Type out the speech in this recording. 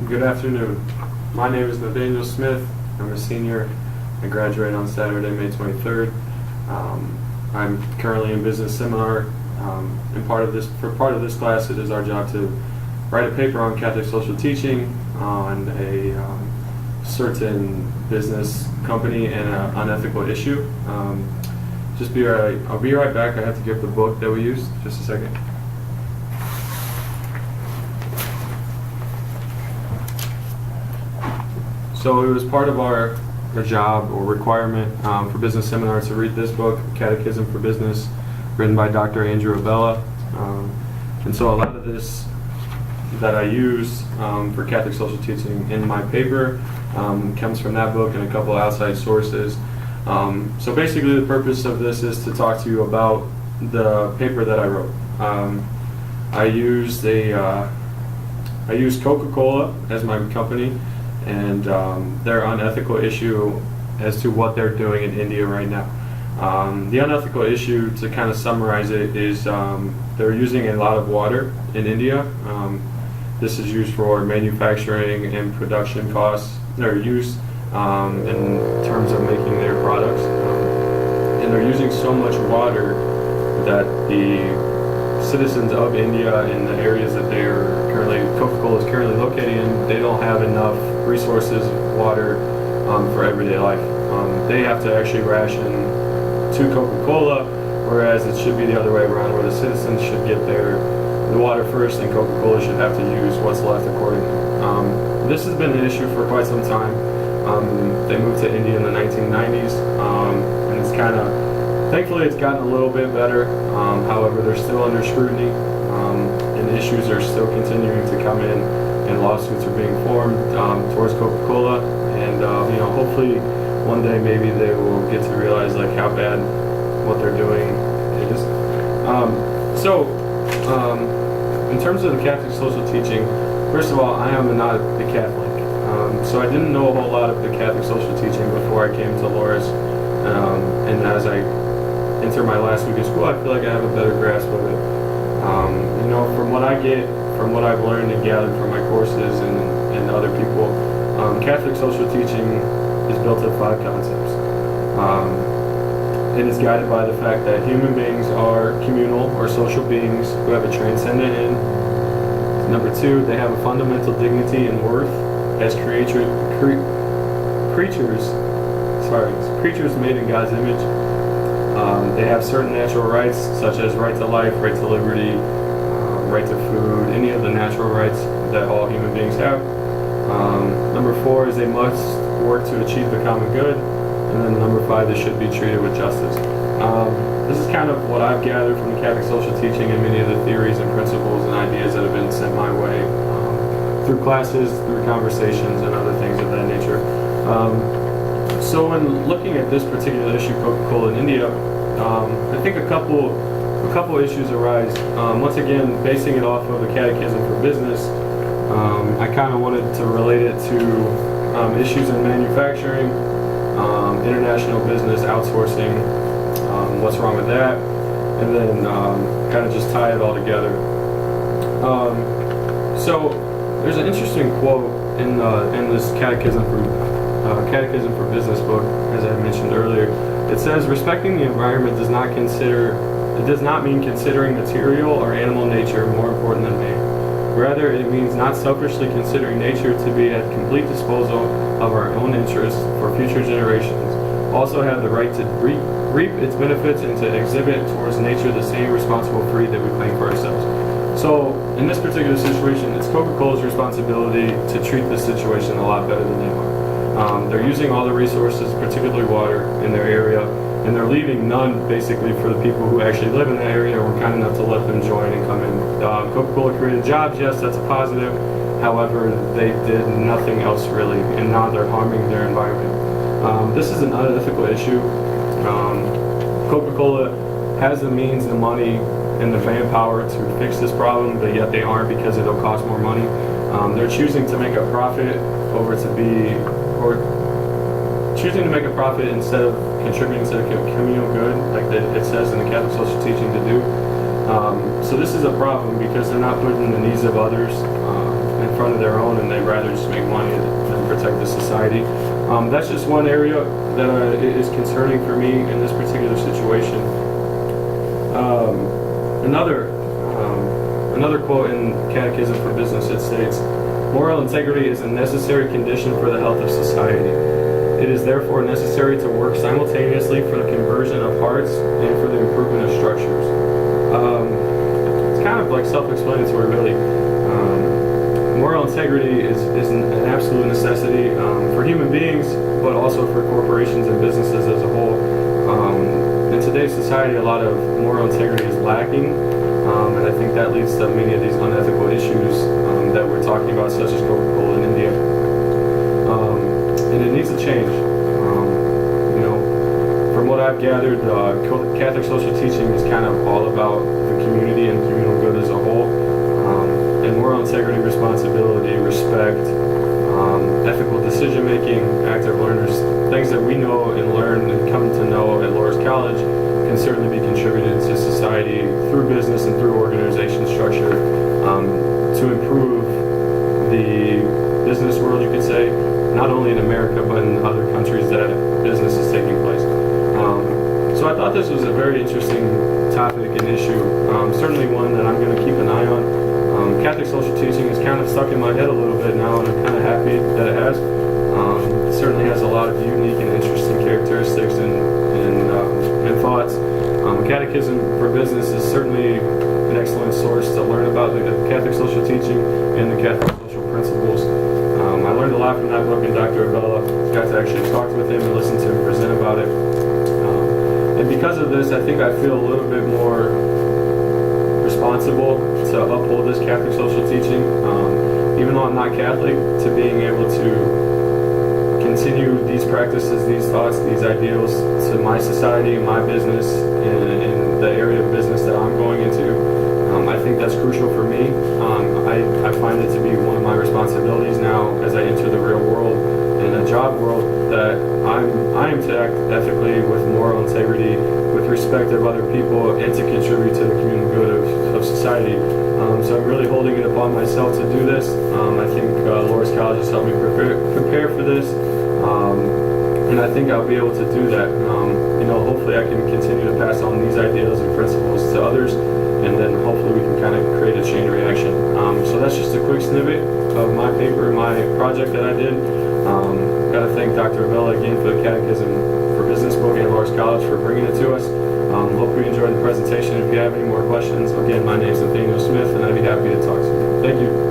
Good afternoon. My name is Nathaniel Smith. I'm a senior. I graduate on Saturday, May 23rd. I'm currently in business seminar. And for part of this class, it is our job to write a paper on Catholic social teaching on a certain business company and an unethical issue. I'll be right back. I have to give the book that we used. Just a second. So it was part of our job or requirement for business seminar to read this book, Catechism for Business, written by Dr. Andrew Abella. And so a lot of this that I use for Catholic social teaching in my paper comes from that book and a couple outside sources. So basically the purpose of this is to talk to you about the paper that I wrote. I used Coca-Cola as my company and their unethical issue as to what they're doing in India right now. The unethical issue, to kind of summarize it, is they're using a lot of water in India. This is used for manufacturing and production costs. They're used in terms of making their products. And they're using so much water that the citizens of India in the areas that Coca-Cola is currently located in, they don't have enough resources, water, for everyday life. They have to actually ration to Coca-Cola, whereas it should be the other way around, where the citizens should get the water first and Coca-Cola should have to use what's left accordingly. This has been an issue for quite some time. They moved to India in the 1990s, and it's thankfully it's gotten a little bit better. However, they're still under scrutiny, and issues are still continuing to come in, and lawsuits are being formed towards Coca-Cola. And hopefully one day maybe they will get to realize how bad what they're doing is. In terms of the Catholic social teaching, first of all, I am not a Catholic. So I didn't know a whole lot of the Catholic social teaching before I came to Loras. And as I enter my last week of school, I feel like I have a better grasp of it. From what I've learned and gathered from my courses and other people, Catholic social teaching is built of 5 concepts. It is guided by the fact that human beings are communal or social beings who have a transcendent end. Number 2, they have a fundamental dignity and worth as creatures made in God's image. They have certain natural rights, such as right to life, right to liberty, right to food, any of the natural rights that all human beings have. Number 4 is they must work to achieve the common good. And then number 5, they should be treated with justice. This is kind of what I've gathered from the Catholic social teaching and many of the theories and principles and ideas that have been sent my way through classes, through conversations, and other things of that nature. So when looking at this particular issue, Coca-Cola in India, I think a couple issues arise. Once again, basing it off of the Catechism for Business, I kind of wanted to relate it to issues in manufacturing, international business, outsourcing, what's wrong with that, and then kind of just tie it all together. So there's an interesting quote in this Catechism for Business book, as I mentioned earlier. It says, "Respecting the environment does not mean considering material or animal nature more important than man. Rather, it means not selfishly considering nature to be at complete disposal of our own interests for future generations. Also have the right to reap its benefits and to exhibit towards nature the same responsible freedom that we claim for ourselves." So, in this particular situation, it's Coca-Cola's responsibility to treat this situation a lot better than they are. They're using all the resources, particularly water, in their area, and they're leaving none, basically, for the people who actually live in that area or were kind enough to let them join and come in. Coca-Cola created jobs, yes, that's a positive. However, they did nothing else really, and now they're harming their environment. This is an unethical issue. Coca-Cola has the means, the money, and the manpower to fix this problem, but yet they aren't because it'll cost more money. They're choosing to make a profit choosing to make a profit instead of contributing to the communal good, like it says in the Catholic social teaching to do. So this is a problem because they're not putting the needs of others and front of their own, and they'd rather just make money than protect the society. That's just one area that is concerning for me in this particular situation. Another quote in Catechism for Business, it states, "Moral integrity is a necessary condition for the health of society. It is therefore necessary to work simultaneously for the conversion of hearts and for the improvement of structures." It's kind of like self-explanatory, really. Moral integrity is an absolute necessity for human beings, but also for corporations and businesses as a whole. In today's society, a lot of moral integrity is lacking, and I think that leads to many of these unethical issues that we're talking about, such as Coca-Cola in India. And it needs to change. From what I've gathered, Catholic social teaching is kind of all about the community and communal good as a whole. And moral integrity, responsibility, respect, ethical decision-making, active learners, things that we know and learn and come to know at Loras College can certainly be contributed to society through business and through organization structure to improve the business world, you could say, not only in America but in other countries that business is taking place. So I thought this was a very interesting topic and issue, certainly one that I'm going to keep an eye on. Catholic social teaching is kind of stuck in my head a little bit now, and I'm kind of happy that it has. It certainly has a lot of unique and interesting characteristics and thoughts. Catechism for Business is certainly an excellent source to learn about the Catholic social teaching and the Catholic social principles. I learned a lot from that book, and Dr. Abella got to actually talk with him and listen to him present about it. And because of this, I think I feel a little bit more responsible to uphold this Catholic social teaching, even though I'm not Catholic, to being able to continue these practices, these thoughts, these ideals to my society, my business, and the area of business that I'm going into. I think that's crucial for me. I find it to be one of my responsibilities now as I enter the real world and the job world, that I am to act ethically with moral integrity, with respect of other people, and to contribute to the communal good of society. So I'm really holding it upon myself to do this. I think Loras College has helped me prepare for this, and I think I'll be able to do that. Hopefully I can continue to pass on these ideas and principles to others, and then hopefully we can kind of create a chain reaction. So that's just a quick snippet of my paper, my project that I did. Got to thank Dr. Avella again for the Catechism for Business book and Loras College for bringing it to us. Hope you enjoyed the presentation. If you have any more questions, again, my name is Nathaniel Smith, and I'd be happy to talk to you. Thank you.